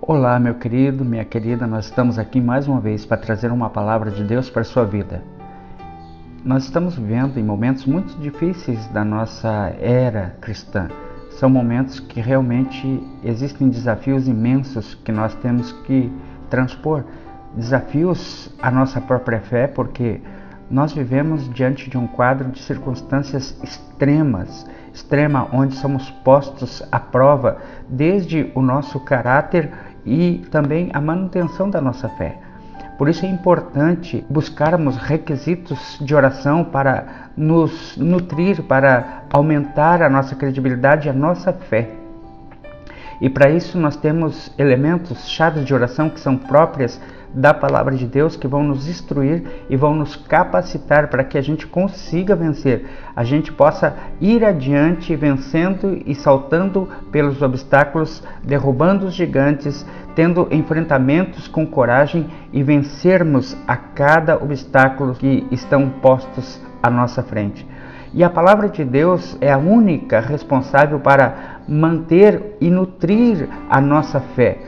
Olá, meu querido, minha querida, nós estamos aqui mais uma vez para trazer uma palavra de Deus para a sua vida. Nós estamos vivendo em momentos muito difíceis da nossa era cristã. São momentos que realmente existem desafios imensos que nós temos que transpor. Desafios à nossa própria fé, porque nós vivemos diante de um quadro de circunstâncias extrema, onde somos postos à prova, desde o nosso caráter e também a manutenção da nossa fé. Por isso é importante buscarmos requisitos de oração para nos nutrir, para aumentar a nossa credibilidade e a nossa fé. E para isso nós temos elementos, chaves de oração que são próprias da palavra de Deus, que vão nos instruir e vão nos capacitar para que a gente consiga vencer, a gente possa ir adiante vencendo e saltando pelos obstáculos, derrubando os gigantes, tendo enfrentamentos com coragem e vencermos a cada obstáculo que estão postos à nossa frente. E a palavra de Deus é a única responsável para manter e nutrir a nossa fé.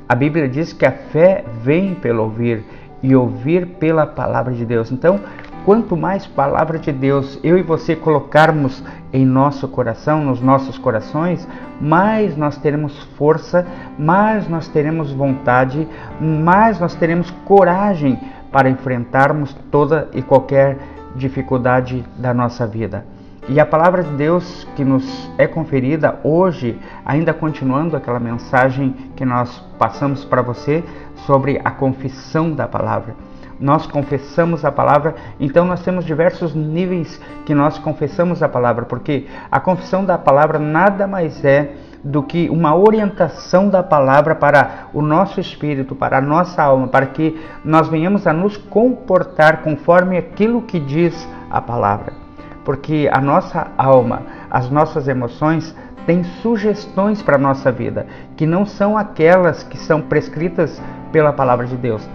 A Bíblia diz que a fé vem pelo ouvir e ouvir pela palavra de Deus. Então, quanto mais palavra de Deus eu e você colocarmos em nosso coração, nos nossos corações, mais nós teremos força, mais nós teremos vontade, mais nós teremos coragem para enfrentarmos toda e qualquer dificuldade da nossa vida. E a palavra de Deus que nos é conferida hoje, ainda continuando aquela mensagem que nós passamos para você sobre a confissão da palavra. Nós confessamos a palavra, então nós temos diversos níveis que nós confessamos a palavra, porque a confissão da palavra nada mais é do que uma orientação da palavra para o nosso espírito, para a nossa alma, para que nós venhamos a nos comportar conforme aquilo que diz a palavra. Porque a nossa alma, as nossas emoções têm sugestões para a nossa vida, que não são aquelas que são prescritas pela palavra de Deus.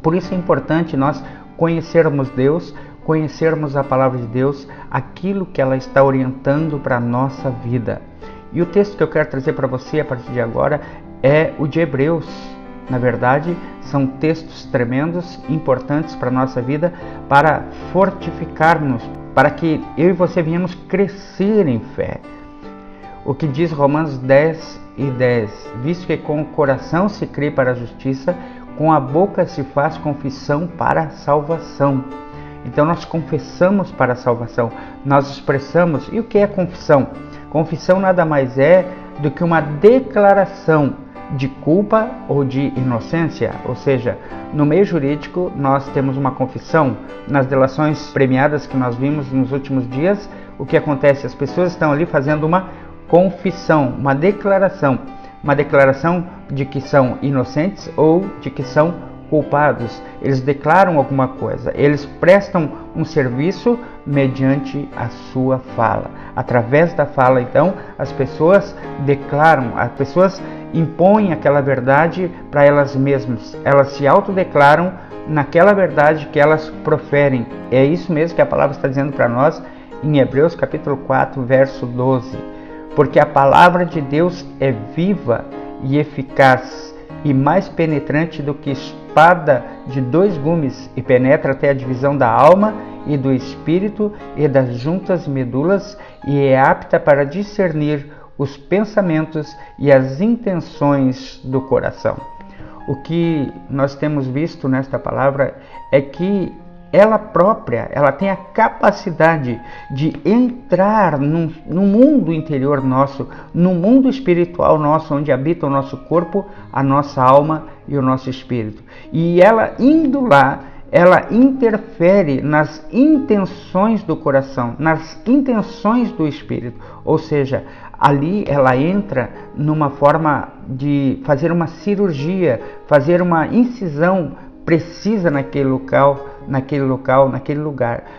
Por isso é importante nós conhecermos Deus, conhecermos a palavra de Deus, aquilo que ela está orientando para a nossa vida. E o texto que eu quero trazer para você a partir de agora é o de Hebreus. Na verdade, são textos tremendos, importantes para a nossa vida, para fortificar-nos, para que eu e você venhamos crescer em fé. O que diz Romanos 10:10, visto que com o coração se crê para a justiça, com a boca se faz confissão para a salvação. Então nós confessamos para a salvação, nós expressamos. E o que é confissão? Confissão nada mais é do que uma declaração de culpa ou de inocência, ou seja, no meio jurídico nós temos uma confissão. Nas delações premiadas que nós vimos nos últimos dias, o que acontece? As pessoas estão ali fazendo uma confissão, uma declaração de que são inocentes ou de que são culpados. Eles declaram alguma coisa, eles prestam um serviço mediante a sua fala. Através da fala, então, as pessoas declaram, as pessoas impõem aquela verdade para elas mesmas. Elas se autodeclaram naquela verdade que elas proferem. É isso mesmo que a palavra está dizendo para nós em Hebreus capítulo 4, verso 12. Porque a palavra de Deus é viva e eficaz e mais penetrante do que espada de 2 gumes e penetra até a divisão da alma e do espírito e das juntas e medulas e é apta para discernir os pensamentos e as intenções do coração. O que nós temos visto nesta palavra é que ela própria, ela tem a capacidade de entrar no mundo interior nosso, no mundo espiritual nosso, onde habita o nosso corpo, a nossa alma e o nosso espírito. E ela indo lá, ela interfere nas intenções do coração, nas intenções do espírito. Ou seja, ali ela entra numa forma de fazer uma cirurgia, fazer uma incisão precisa naquele lugar,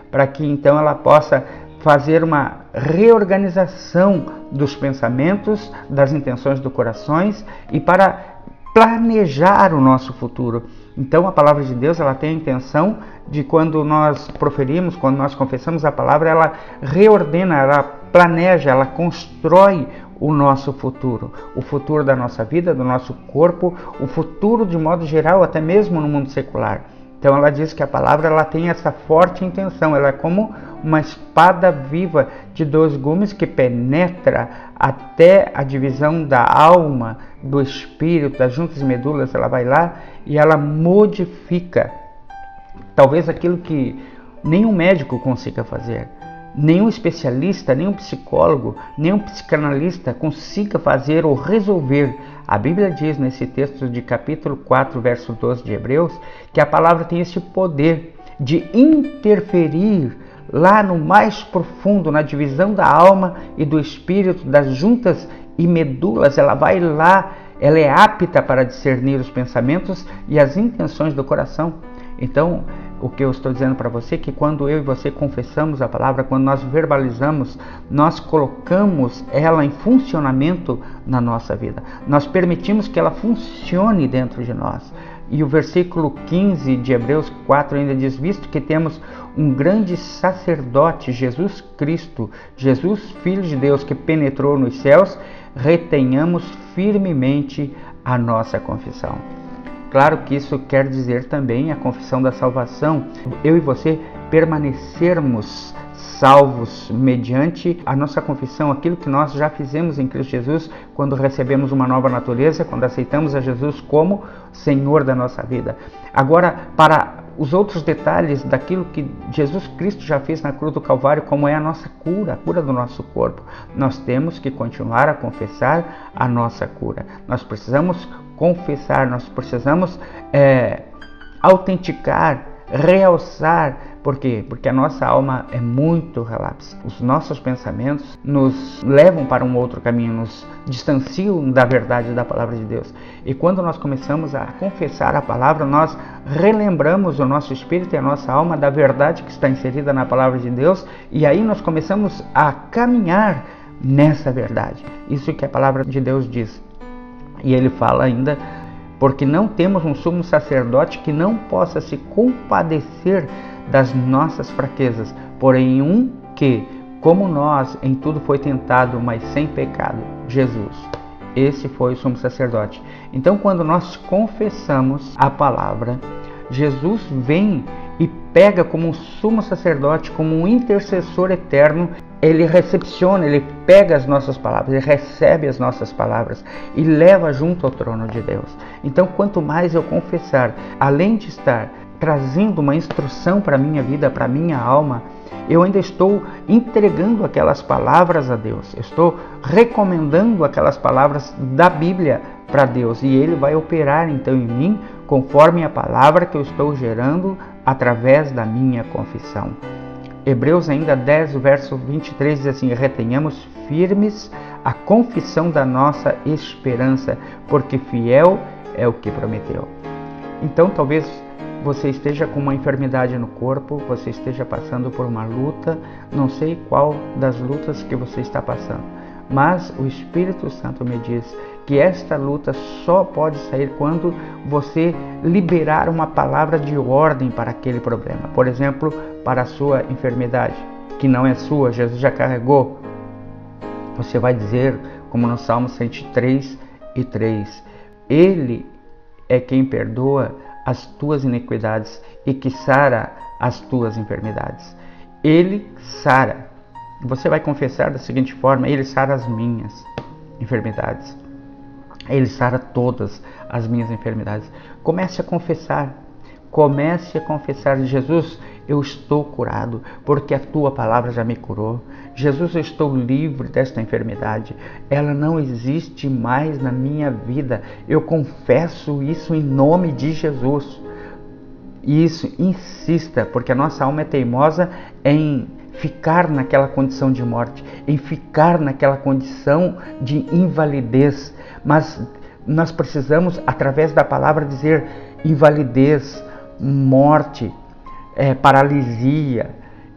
para que então ela possa fazer uma reorganização dos pensamentos, das intenções do coração e para planejar o nosso futuro. Então a palavra de Deus, ela tem a intenção de, quando nós proferimos, quando nós confessamos a palavra, ela reordena, ela planeja, ela constrói o nosso futuro. O futuro da nossa vida, do nosso corpo, o futuro de modo geral, até mesmo no mundo secular. Então ela diz que a palavra ela tem essa forte intenção, ela é como uma espada viva de 2 gumes que penetra até a divisão da alma, do espírito, das juntas e medulas. Ela vai lá e ela modifica talvez aquilo que nenhum médico consiga fazer, nenhum especialista, nenhum psicólogo, nenhum psicanalista consiga fazer ou resolver. A Bíblia diz nesse texto de capítulo 4, verso 12 de Hebreus, que a palavra tem esse poder de interferir lá no mais profundo, na divisão da alma e do espírito, das juntas e medulas. Ela vai lá, ela é apta para discernir os pensamentos e as intenções do coração. Então, o que eu estou dizendo para você é que quando eu e você confessamos a palavra, quando nós verbalizamos, nós colocamos ela em funcionamento na nossa vida. Nós permitimos que ela funcione dentro de nós. E o versículo 15 de Hebreus 4 ainda diz: visto que temos um grande sacerdote, Jesus Cristo, Jesus Filho de Deus, que penetrou nos céus, retenhamos firmemente a nossa confissão. Claro que isso quer dizer também a confissão da salvação. Eu e você permanecermos salvos mediante a nossa confissão, aquilo que nós já fizemos em Cristo Jesus quando recebemos uma nova natureza, quando aceitamos a Jesus como Senhor da nossa vida. Agora, para os outros detalhes daquilo que Jesus Cristo já fez na cruz do Calvário, como é a nossa cura, a cura do nosso corpo, nós temos que continuar a confessar a nossa cura. Nós precisamos confessar, nós precisamos autenticar, realçar. Por quê? Porque a nossa alma é muito relapsa. Os nossos pensamentos nos levam para um outro caminho, nos distanciam da verdade da palavra de Deus. E quando nós começamos a confessar a palavra, nós relembramos o nosso espírito e a nossa alma da verdade que está inserida na palavra de Deus, e aí nós começamos a caminhar nessa verdade. Isso que a palavra de Deus diz. E ele fala ainda: porque não temos um sumo sacerdote que não possa se compadecer das nossas fraquezas, porém um que, como nós, em tudo foi tentado, mas sem pecado, Jesus. Esse foi o sumo sacerdote. Então, quando nós confessamos a palavra, Jesus vem e pega como um sumo sacerdote, como um intercessor eterno. Ele recepciona, ele pega as nossas palavras, ele recebe as nossas palavras e leva junto ao trono de Deus. Então, quanto mais eu confessar, além de estar trazendo uma instrução para a minha vida, para a minha alma, eu ainda estou entregando aquelas palavras a Deus. Eu estou recomendando aquelas palavras da Bíblia para Deus, e Ele vai operar então em mim conforme a palavra que eu estou gerando através da minha confissão. Hebreus ainda 10, verso 23 diz assim: retenhamos firmes a confissão da nossa esperança, porque fiel é o que prometeu. Então talvez você esteja com uma enfermidade no corpo, você esteja passando por uma luta, não sei qual das lutas que você está passando, mas o Espírito Santo me diz que esta luta só pode sair quando você liberar uma palavra de ordem para aquele problema. Por exemplo, para a sua enfermidade, que não é sua, Jesus já carregou. Você vai dizer, como no Salmo 103:3, Ele é quem perdoa as tuas iniquidades e que sara as tuas enfermidades. Ele sara. Você vai confessar da seguinte forma: Ele sara as minhas enfermidades. Ele sara todas as minhas enfermidades. Comece a confessar. Comece a confessar: Jesus, eu estou curado, porque a tua palavra já me curou. Jesus, eu estou livre desta enfermidade. Ela não existe mais na minha vida. Eu confesso isso em nome de Jesus. Isso, insista, porque a nossa alma é teimosa em ficar naquela condição de morte, em ficar naquela condição de invalidez. Mas nós precisamos, através da palavra, dizer invalidez, morte, paralisia,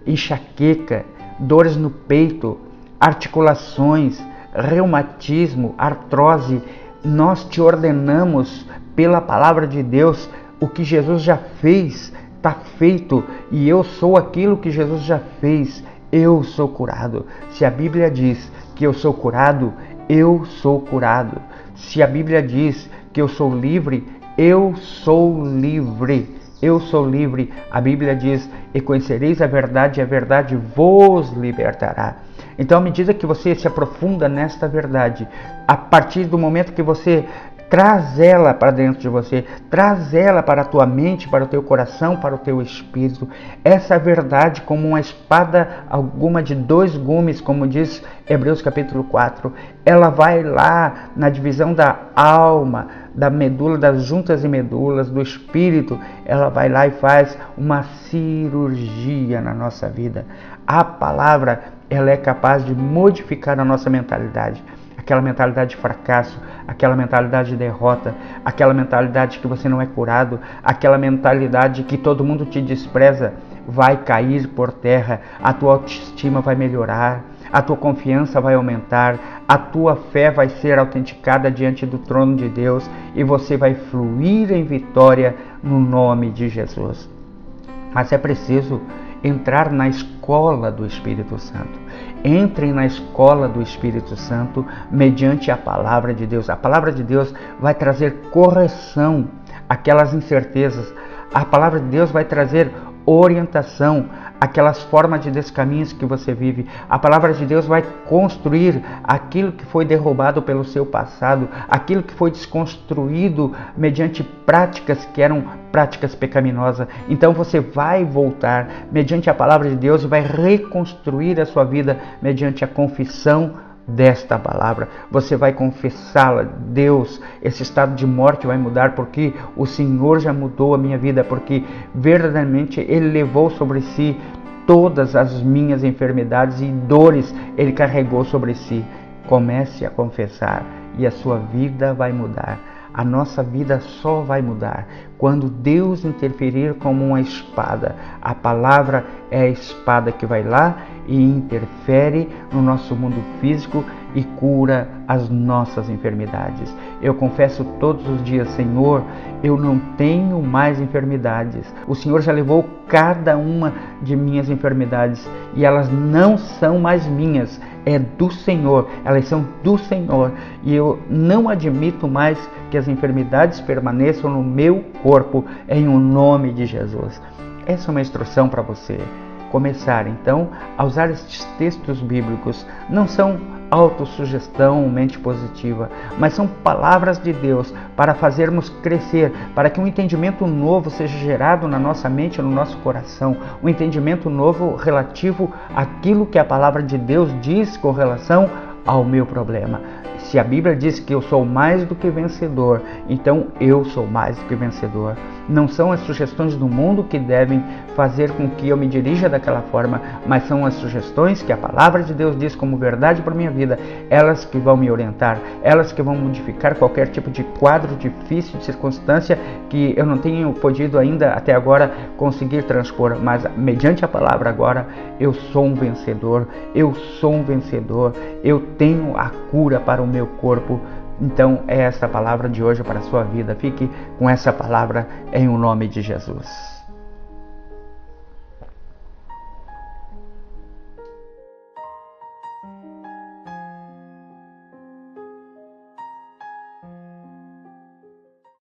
enxaqueca, dores no peito, articulações, reumatismo, artrose. Nós te ordenamos pela palavra de Deus: o que Jesus já fez está feito, e eu sou aquilo que Jesus já fez. Eu sou curado. Se a Bíblia diz que eu sou curado, eu sou curado. Se a Bíblia diz que eu sou livre, eu sou livre. Eu sou livre. A Bíblia diz: e conhecereis a verdade vos libertará. Então, à medida que você se aprofunda nesta verdade, a partir do momento que você traz ela para dentro de você, traz ela para a tua mente, para o teu coração, para o teu espírito, essa verdade como uma espada alguma de 2 gumes, como diz Hebreus capítulo 4, ela vai lá na divisão da alma, da medula, das juntas e medulas, do espírito, ela vai lá e faz uma cirurgia na nossa vida. A palavra, ela é capaz de modificar a nossa mentalidade. Aquela mentalidade de fracasso, aquela mentalidade de derrota, aquela mentalidade que você não é curado, aquela mentalidade que todo mundo te despreza, vai cair por terra, a tua autoestima vai melhorar, a tua confiança vai aumentar, a tua fé vai ser autenticada diante do trono de Deus e você vai fluir em vitória no nome de Jesus. Mas é preciso entrar na escola do Espírito Santo. Entrem na escola do Espírito Santo mediante a palavra de Deus. A palavra de Deus vai trazer correção àquelas incertezas. A palavra de Deus vai trazer orientação àquelas formas de descaminhos que você vive. A palavra de Deus vai construir aquilo que foi derrubado pelo seu passado, aquilo que foi desconstruído mediante práticas que eram práticas pecaminosas. Então você vai voltar mediante a palavra de Deus e vai reconstruir a sua vida mediante a confissão desta palavra. Você vai confessá-la. Deus, esse estado de morte vai mudar, porque o Senhor já mudou a minha vida, porque verdadeiramente Ele levou sobre si todas as minhas enfermidades e dores, Ele carregou sobre si. Comece a confessar e a sua vida vai mudar. A nossa vida só vai mudar quando Deus interferir como uma espada. A palavra é a espada que vai lá e interfere no nosso mundo físico e cura as nossas enfermidades. Eu confesso todos os dias: Senhor, eu não tenho mais enfermidades. O Senhor já levou cada uma de minhas enfermidades e elas não são mais minhas, é do Senhor, elas são do Senhor, e eu não admito mais que as enfermidades permaneçam no meu corpo, em o nome de Jesus. Essa é uma instrução para você começar então a usar estes textos bíblicos. Não são autossugestão, mente positiva, mas são palavras de Deus para fazermos crescer, para que um entendimento novo seja gerado na nossa mente, no nosso coração, um entendimento novo relativo àquilo que a palavra de Deus diz com relação ao meu problema. Se a Bíblia diz que eu sou mais do que vencedor, então eu sou mais do que vencedor. Não são as sugestões do mundo que devem fazer com que eu me dirija daquela forma, mas são as sugestões que a palavra de Deus diz como verdade para a minha vida. Elas que vão me orientar, elas que vão modificar qualquer tipo de quadro difícil, de circunstância que eu não tenho podido ainda até agora conseguir transpor. Mas mediante a palavra agora, eu sou um vencedor, eu sou um vencedor, eu tenho a cura para o meu corpo. Então é essa palavra de hoje para a sua vida. Fique com essa palavra em o nome de Jesus.